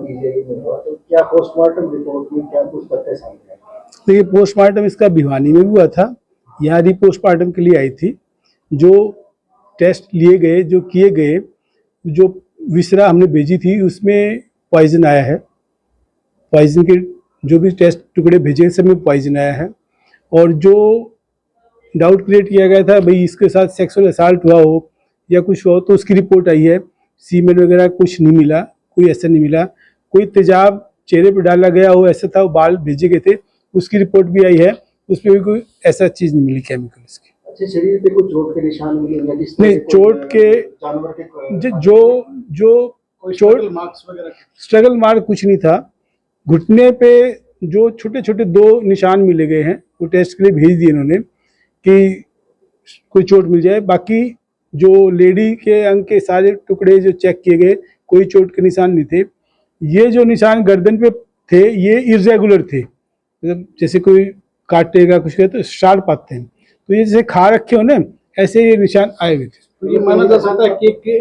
तो क्या postmortem report में क्या कुछ तथ्य सामने आए? देखिए, पोस्टमार्टम इसका भिवानी में भी हुआ था, यहाँ री पोस्टमार्टम के लिए आई थी। जो टेस्ट लिए गए, जो किए गए, जो विसरा हमने भेजी थी उसमें पॉइजन आया है। पॉइजन के जो भी टेस्ट टुकड़े भेजे सब में पॉइजन आया है। और जो डाउट क्रिएट किया गया था भाई इसके साथ सेक्सुअल असॉल्ट हुआ हो या कुछ हो, तो उसकी रिपोर्ट आई है। सीमेंट वगैरह कुछ नहीं मिला, कोई ऐसा नहीं मिला। कोई तेजाब चेहरे पे डाला गया हो ऐसा था, वो बाल भेजे गए थे, उसकी रिपोर्ट भी आई है, उसमें भी कोई ऐसा चीज़ नहीं मिली केमिकल इसकी। अच्छा, शरीर पे कुछ चोट के निशान मिले नहीं, चोट के जानवर के जो चोट मार्क्स वगैरह, स्ट्रगल मार्क कुछ नहीं था। घुटने पे जो छोटे छोटे 2 निशान मिले गए हैं, वो टेस्ट के लिए भेज दिए इन्होंने कि कोई चोट मिल जाए। बाकी जो लेडी के अंग के सारे टुकड़े जो चेक किए गए, कोई चोट के निशान नहीं थे। ये जो निशान गर्दन पे थे ये इरेगुलर थे, मतलब जैसे कोई काटेगा कुछ करे तो शार्प आते हैं, तो ये जैसे खा रखे हो ना ऐसे ये निशान आए हुए थे। तो ये माना जा सकता है कि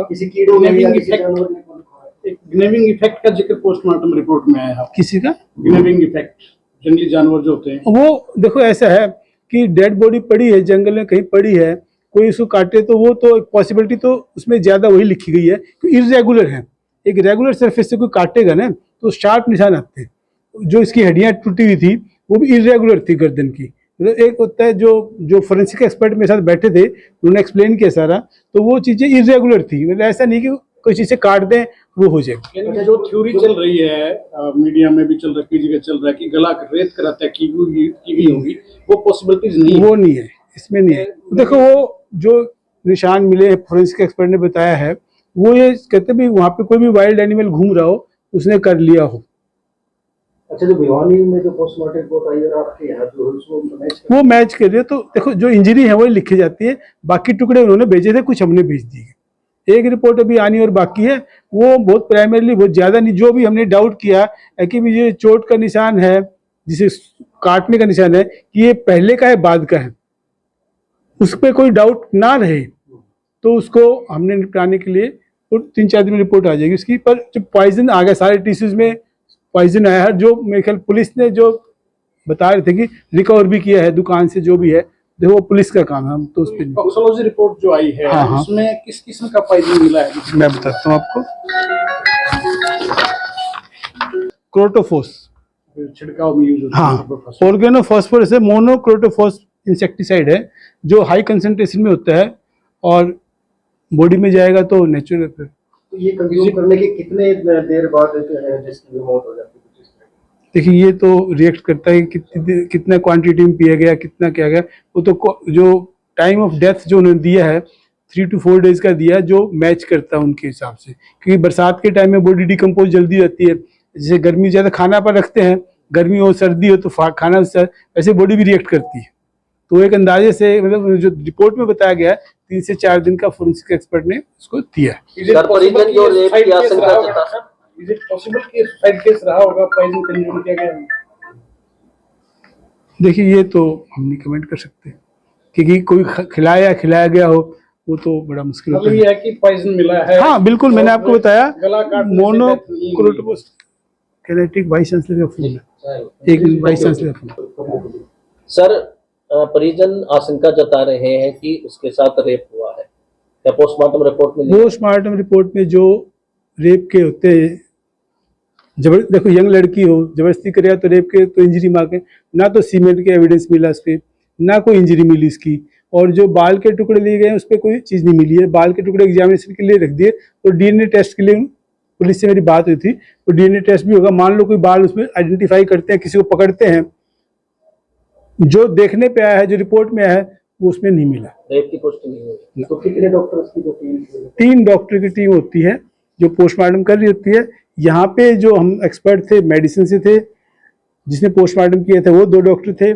किसी कीड़ों में या किसी जानवर ने एक ग्नेविंग इफेक्ट का जिक्र पोस्टमार्टम रिपोर्ट में आया है। किसी का ग्नेविंग इफेक्ट, जंगली जानवर जो होते हैं वो देखो ऐसा है कि डेड बॉडी पड़ी है जंगल में कहीं पड़ी है, कोई इसको काटे तो वो तो एक पॉसिबिलिटी तो उसमें ज़्यादा वही लिखी गई है कि इरेगुलर है। एक रेगुलर सरफेस से कोई काटेगा ना तो शार्प निशान आते हैं। जो इसकी हड्डियाँ टूटी हुई थी वो भी इरेगुलर थी गर्दन की। मतलब एक होता है जो फोरेंसिक एक्सपर्ट मेरे साथ बैठे थे उन्होंने एक्सप्लेन किया सारा, तो वो चीज़ें इरेगुलर थी। मतलब ऐसा नहीं कि कोई चीज़ से काट दें वो हो जाएगा। जो थ्योरी चल रही है मीडिया में भी चल रहा है, कई जगह चल रहा है कि गला रेत कराता है की गई होगी, वो पॉसिबिलिटीज नहीं, वो नहीं है, इसमें नहीं है। देखो वो जो निशान मिले फोरेंसिक एक्सपर्ट ने बताया है वो ये कहते हैं वहाँ पे कोई भी वाइल्ड एनिमल घूम रहा हो उसने कर लिया हो। अच्छा, जो भिवानी में जो पोस्टमार्टम रिपोर्ट आई और आपके यहाँ जो वो मैच कर रही है, तो देखो जो इंजरी है वही लिखी जाती है, बाकी टुकड़े उन्होंने भेजे थे, कुछ हमने भेज दिए। एक रिपोर्ट अभी आनी और बाकी है, वो बहुत प्राइमरीली बहुत ज़्यादा नहीं। जो भी हमने डाउट किया है कि ये चोट का निशान है, जिसे काटने का निशान है, कि ये पहले का है बाद का है, उस पर कोई डाउट ना रहे तो उसको हमने निपटाने के लिए 3-4 दिन में रिपोर्ट आ जाएगी उसकी। पर जो पॉइजन आ गया सारे टिश्यूज में पॉइजन आया है, जो मेरे ख्याल पुलिस ने जो बता रहे थे कि रिकवर भी किया है दुकान से, जो भी है देखो वो पुलिस का काम है, हम तो उस पर टॉक्सिकोलॉजी रिपोर्ट जो आई है उसमें किस किस्म का पॉइजन मिला है मैं बताता हूँ आपको। क्रोटोफोस छिड़काव में यूज होता है। हाँ, ऑर्गेनोफॉस्फोरस है, मोनोक्रोटोफॉस इंसेक्टिसाइड है जो हाई कंसंट्रेशन में होता है और बॉडी में जाएगा तो नेचुरल। फिर ये कंज्यूम करने के कितने देर बाद जिसकी मौत हो जाती है? देखिए ये तो रिएक्ट करता है कि कितना क्वांटिटी में पिया गया, कितना क्या गया। वो तो जो टाइम ऑफ डेथ जो उन्होंने दिया है 3 to 4 days का दिया है, जो मैच करता है उनके हिसाब से, क्योंकि बरसात के टाइम में बॉडी डिकम्पोज जल्दी होती है। जैसे गर्मी ज़्यादा खाना पर रखते हैं, गर्मी हो सर्दी हो तो खाना वैसे बॉडी भी रिएक्ट करती है। तो एक अंदाजे से मतलब जो रिपोर्ट में बताया गया है 3 से 4 दिन का फोरेंसिक एक्सपर्ट ने उसको दिया है। Is it possible कि साइड केस रहा होगा, पॉइजन कंज्यूम किया गया? देखिए ये तो हम नहीं कमेंट कर सकते, क्योंकि कोई खिलाया गया हो वो तो बड़ा मुश्किल होता है। ये है कि पॉइजन मिला है। हाँ बिल्कुल, मैंने आपको बताया मोनोक्रोटोफॉस कैनेटिक वाइस चांसलर का फोन है, एक मिनट वाइस चांसलर का फोन। सर, परिजन आशंका जता रहे हैं कि उसके साथ रेप हुआ है, क्या पोस्टमार्टम रिपोर्ट में? पोस्टमार्टम रिपोर्ट में जो रेप के होते हैं, देखो यंग लड़की हो जबरदस्ती करे तो रेप के तो इंजरी मार्क है, ना तो सीमेंट के एविडेंस मिला उस पर, ना कोई इंजरी मिली इसकी। और जो बाल के टुकड़े लिए गए उस पर कोई चीज़ नहीं मिली है। बाल के टुकड़े एग्जामिनेशन के लिए रख दिए, तो डीएनए टेस्ट के लिए पुलिस से मेरी बात हुई थी, तो डीएनए टेस्ट भी होगा। मान लो कोई बाल उसमें आइडेंटिफाई करते हैं, किसी को पकड़ते हैं, जो देखने पे आया है, जो रिपोर्ट में आया है वो उसमें नहीं मिला। रेप की पुष्टि नहीं हुई। तो कितने डॉक्टर्स की जो टीम? 3 डॉक्टर की टीम होती है जो पोस्टमार्टम कर रही होती है। यहाँ पे जो हम एक्सपर्ट थे मेडिसिन से थे, जिसने पोस्टमार्टम किया था वो 2 डॉक्टर थे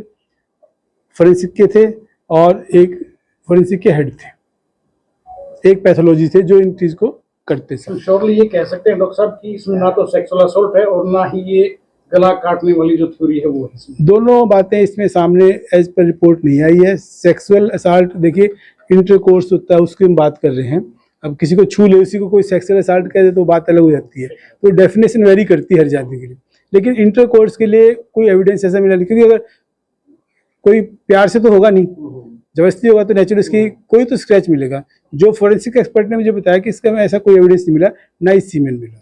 फोरेंसिक के थे, और एक फोरेंसिक के हेड थे, एक पैथोलॉजी थे जो इन चीज को करते थे। तो श्योरली ये कह सकते हैं डॉक्टर साहब कि इसमें ना तो सेक्सुअल असॉल्ट है और ना ही ये गला काटने वाली जो थ्योरी है वो है। दोनों बातें इसमें सामने एज पर रिपोर्ट नहीं आई है। सेक्सुअल असॉल्ट देखिए इंटरकोर्स होता है उसकी हम बात कर रहे हैं, अब किसी को छू ले, उसी को कोई सेक्सुअल असॉल्ट कह दे तो बात अलग हो जाती है। तो डेफिनेशन वेरी करती है हर जाति के लिए, लेकिन इंटरकोर्स के लिए कोई एविडेंस ऐसा मिला नहीं, क्योंकि अगर कोई प्यार से तो होगा नहीं, जबरदस्ती होगा तो नेचुरल इसकी कोई तो स्क्रैच मिलेगा। जो फोरेंसिक एक्सपर्ट ने मुझे बताया कि इसका में ऐसा कोई एविडेंस नहीं मिला, ना इस सीमेन मिला।